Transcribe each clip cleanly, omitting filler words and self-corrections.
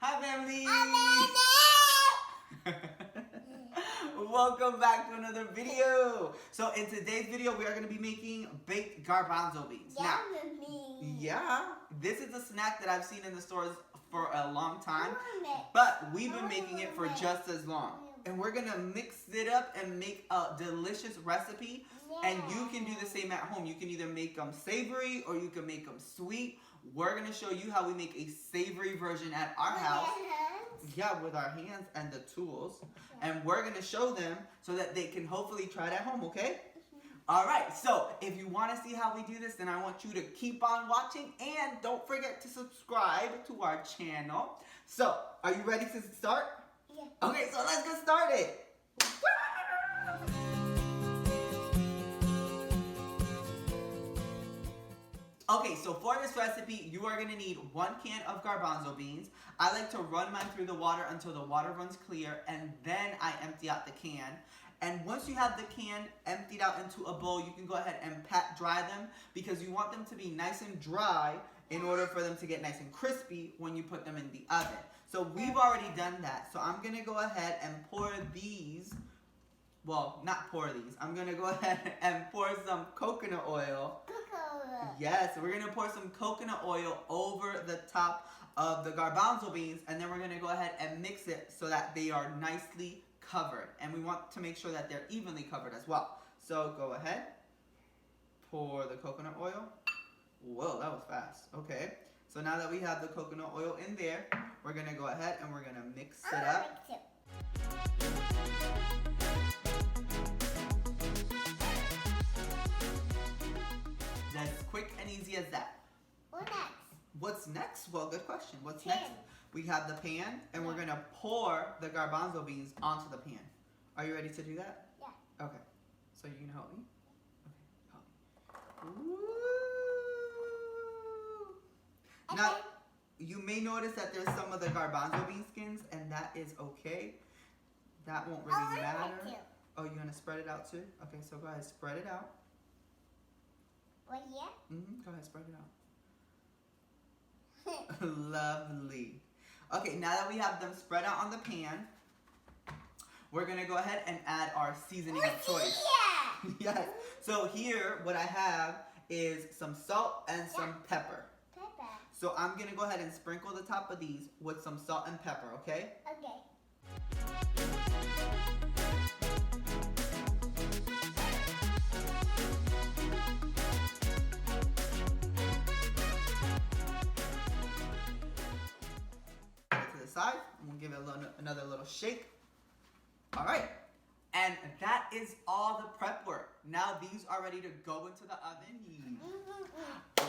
Hi, family! Welcome back to another video. So in today's video, we are going to be making baked garbanzo beans. Yeah, this is a snack that I've seen in the stores for a long time, but we've been making it for just as long. And we're going to mix it up and make a delicious recipe. And you can do the same at home. You can either make them savory or you can make them sweet. We're going to show you how we make a savory version at our house. Yeah, with our hands and the tools. And we're going to show them so that they can hopefully try it at home, okay? Alright, so if you want to see how we do this, then I want you to keep on watching. And don't forget to subscribe to our channel. So, are you ready to start? Yeah. Okay, so let's get started. Okay, so for this recipe, you are going to need 1 can of garbanzo beans. I like to run mine through the water until the water runs clear, and then I empty out the can. And once you have the can emptied out into a bowl, you can go ahead and pat dry them because you want them to be nice and dry in order for them to get nice and crispy when you put them in the oven. So we've already done that. So I'm going to go ahead and pour these. Well, not pour these. I'm going to go ahead and pour some coconut oil. Yes, we're going to pour some coconut oil over the top of the garbanzo beans, and then we're going to go ahead and mix it so that they are nicely covered. And we want to make sure that they're evenly covered as well. So go ahead, pour the coconut oil. Whoa, that was fast. Okay, so now that we have the coconut oil in there, we're going to go ahead and we're going to mix it up. As quick and easy as that. What next? What's next? Well, good question. What's next? We have the pan, and we're going to pour the garbanzo beans onto the pan. Are you ready to do that? Yeah. Okay. So you can help me? Okay, help me. Ooh. Now, you may notice that there's some of the garbanzo bean skins, and that is okay. That won't really matter. Oh, you're going to spread it out too? Okay, so go ahead, spread it out. What here? Go ahead, spread it out. Lovely. Okay, now that we have them spread out on the pan, we're going to go ahead and add our seasoning of choice. Yes. So here, what I have is some salt and some pepper. So I'm going to go ahead and sprinkle the top of these with some salt and pepper, okay? Okay. Side, and we'll give it another little shake. All right, and that is all the prep work. Now these are ready to go into the oven.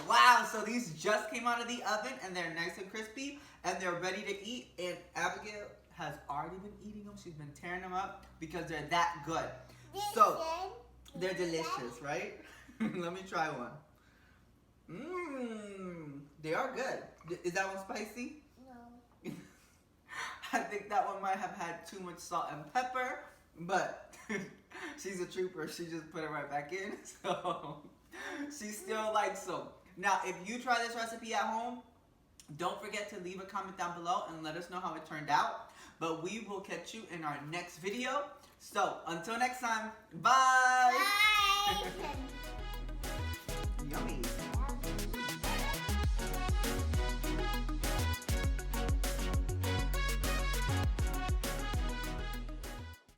Wow, so these just came out of the oven and they're nice and crispy and they're ready to eat, and Abigail has already been eating them. She's been tearing them up because they're that good. So they're delicious, right? Let me try one. They are good. Is that one spicy? I think that one might have had too much salt and pepper, but she's a trooper. She just put it right back in, so she still likes them. Now, if you try this recipe at home, don't forget to leave a comment down below and let us know how it turned out. But we will catch you in our next video. So, until next time, bye! Bye! Yummy.